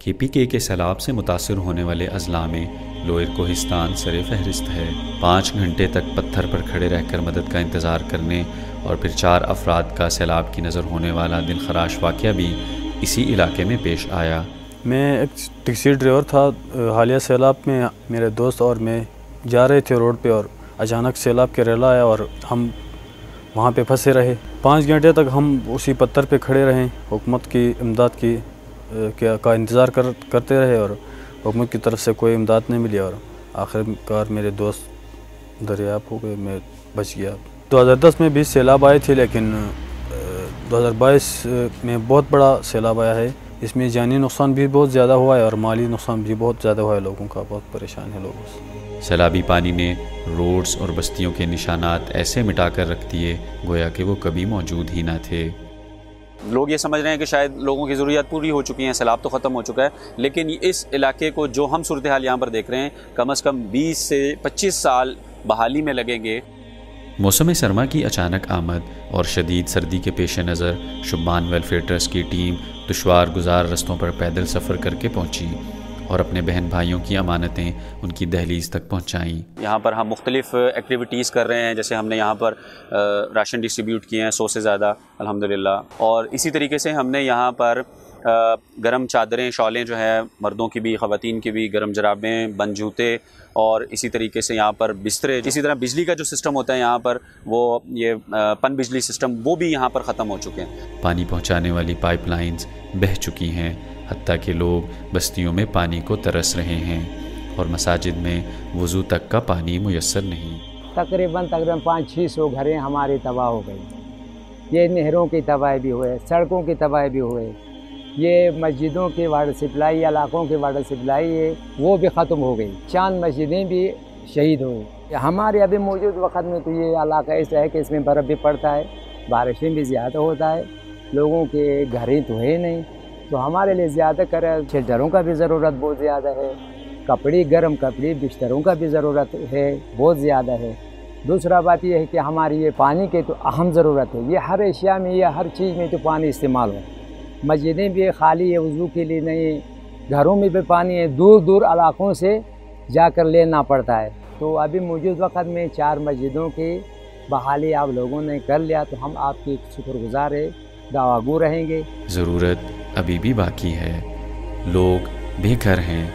KPK کے سیلاب سے متاثر ہونے والے اضلاع میں لوئر کوہستان سر فہرست ہے۔ 5 گھنٹے تک پتھر پر کھڑے رہ کر مدد کا انتظار کرنے اور پھر 4 افراد کا سیلاب کی نظر ہونے والا دلخراش واقعہ بھی اسی علاقے میں پیش آیا۔ میں ایک ٹیکسی ڈرائیور تھا۔ حالیہ سیلاب میں میرے دوست اور میں جا رہے تھے روڈ پہ، اور اچانک سیلاب کے ریلا آیا اور ہم وہاں پہ پھنسے رہے۔ 5 گھنٹے تک ہم اسی پتھر پہ کھڑے رہے، حکومت کی امداد کا انتظار کرتے رہے، اور حکومت کی طرف سے کوئی امداد نہیں ملی، اور آخر کار میرے دوست دریافت ہو گئے، میں بچ گیا۔ 2010 میں بھی سیلاب آئے تھے، لیکن 2022 میں بہت بڑا سیلاب آیا ہے۔ اس میں جانی نقصان بھی بہت زیادہ ہوا ہے اور مالی نقصان بھی بہت زیادہ ہوا ہے، لوگوں کا بہت پریشان ہے لوگ۔ سیلابی پانی نے روڈز اور بستیوں کے نشانات ایسے مٹا کر رکھ دیے گویا کہ وہ کبھی موجود ہی نہ تھے۔ لوگ یہ سمجھ رہے ہیں کہ شاید لوگوں کی ضروریات پوری ہو چکی ہیں، سیلاب تو ختم ہو چکا ہے، لیکن اس علاقے کو جو ہم صورتحال یہاں پر دیکھ رہے ہیں، کم از کم 20 سے 25 سال بحالی میں لگیں گے۔ موسم سرما کی اچانک آمد اور شدید سردی کے پیش نظر شبان ویلفیئر ٹرسٹ کی ٹیم دشوار گزار رستوں پر پیدل سفر کر کے پہنچی اور اپنے بہن بھائیوں کی امانتیں ان کی دہلیز تک پہنچائیں۔ یہاں پر ہم مختلف ایکٹیویٹیز کر رہے ہیں، جیسے ہم نے یہاں پر راشن ڈسٹریبیوٹ کیے ہیں 100 سے زیادہ الحمدللہ، اور اسی طریقے سے ہم نے یہاں پر گرم چادریں، شالیں جو ہے مردوں کی بھی خواتین کی بھی، گرم جرابیں، بند جوتے، اور اسی طریقے سے یہاں پر بسترے، اسی طرح بجلی کا جو سسٹم ہوتا ہے یہاں پر، وہ یہ پن بجلی سسٹم، وہ بھی یہاں پر ختم ہو چکے ہیں۔ پانی پہنچانے والی پائپ لائنز بہہ چکی ہیں، حتیٰ کہ لوگ بستیوں میں پانی کو ترس رہے ہیں اور مساجد میں وضو تک کا پانی میسر نہیں۔ تقریباً 500-600 گھریں ہماری تباہ ہو گئی۔ یہ نہروں کی تباہی بھی ہوئے، سڑکوں کی تباہی بھی ہوئے، یہ مسجدوں کی واٹر سپلائی، علاقوں کی واٹر سپلائی ہے وہ بھی ختم ہو گئی، چاند مسجدیں بھی شہید ہوئی۔ ہمارے ابھی موجود وقت میں تو یہ علاقہ ایسا ہے کہ اس میں برف بھی پڑتا ہے، بارشیں بھی زیادہ ہوتا ہے، لوگوں کے گھریں تو ہے نہیں، تو ہمارے لیے زیادہ کرے شیلٹروں کا بھی ضرورت بہت زیادہ ہے، گرم کپڑے بستروں کا بھی ضرورت ہے بہت زیادہ ہے۔ دوسرا بات یہ ہے کہ ہماری یہ پانی کی تو اہم ضرورت ہے، یہ ہر اشیاء میں، یہ ہر چیز میں تو پانی استعمال ہو۔ مسجدیں بھی خالی ہے، وضو کے لیے نہیں، گھروں میں بھی پانی ہے، دور دور علاقوں سے جا کر لینا پڑتا ہے۔ تو ابھی موجود وقت میں 4 مسجدوں کی بحالی آپ لوگوں نے کر لیا، تو ہم آپ کی شکر گزار ہے، دعا گو رہیں گے۔ ضرورت ابھی بھی باقی ہے، لوگ بے گھر ہیں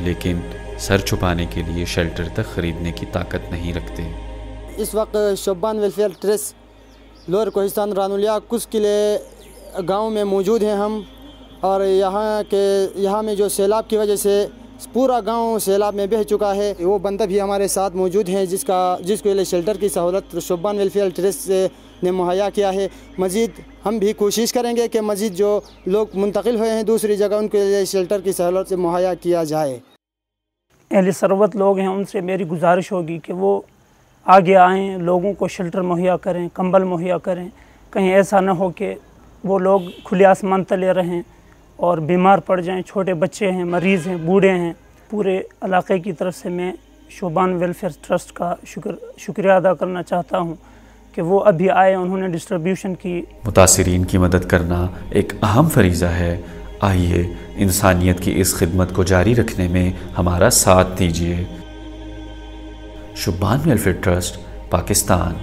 لیکن سر چھپانے کے لیے شیلٹر تک خریدنے کی طاقت نہیں رکھتے۔ اس وقت شبان ویلفیئر ٹرسٹ لوئر کوہستان رانولیا کس قلعے گاؤں میں موجود ہیں ہم، اور یہاں میں جو سیلاب کی وجہ سے پورا گاؤں سیلاب میں بہہ چکا ہے، وہ بندہ بھی ہمارے ساتھ موجود ہیں جس کے لیے شیلٹر کی سہولت شبان ویلفیئر ٹرسٹ نے مہیا کیا ہے۔ مزید ہم بھی کوشش کریں گے کہ مزید جو لوگ منتقل ہوئے ہیں دوسری جگہ، ان کے لیے شیلٹر کی سہولت مہیا کیا جائے۔ اہل ثروت لوگ ہیں، ان سے میری گزارش ہوگی کہ وہ آگے آئیں، لوگوں کو شیلٹر مہیا کریں، کمبل مہیا کریں، کہیں ایسا نہ ہو کہ وہ لوگ کھلے آسمان تلے رہیں اور بیمار پڑ جائیں، چھوٹے بچے ہیں، مریض ہیں، بوڑھے ہیں۔ پورے علاقے کی طرف سے میں شبان ویلفیئر ٹرسٹ کا شکریہ ادا کرنا چاہتا ہوں کہ وہ ابھی آئے، انہوں نے ڈسٹریبیوشن کی۔ متاثرین کی مدد کرنا ایک اہم فریضہ ہے، آئیے انسانیت کی اس خدمت کو جاری رکھنے میں ہمارا ساتھ دیجیے۔ شبان ویلفیئر ٹرسٹ، پاکستان۔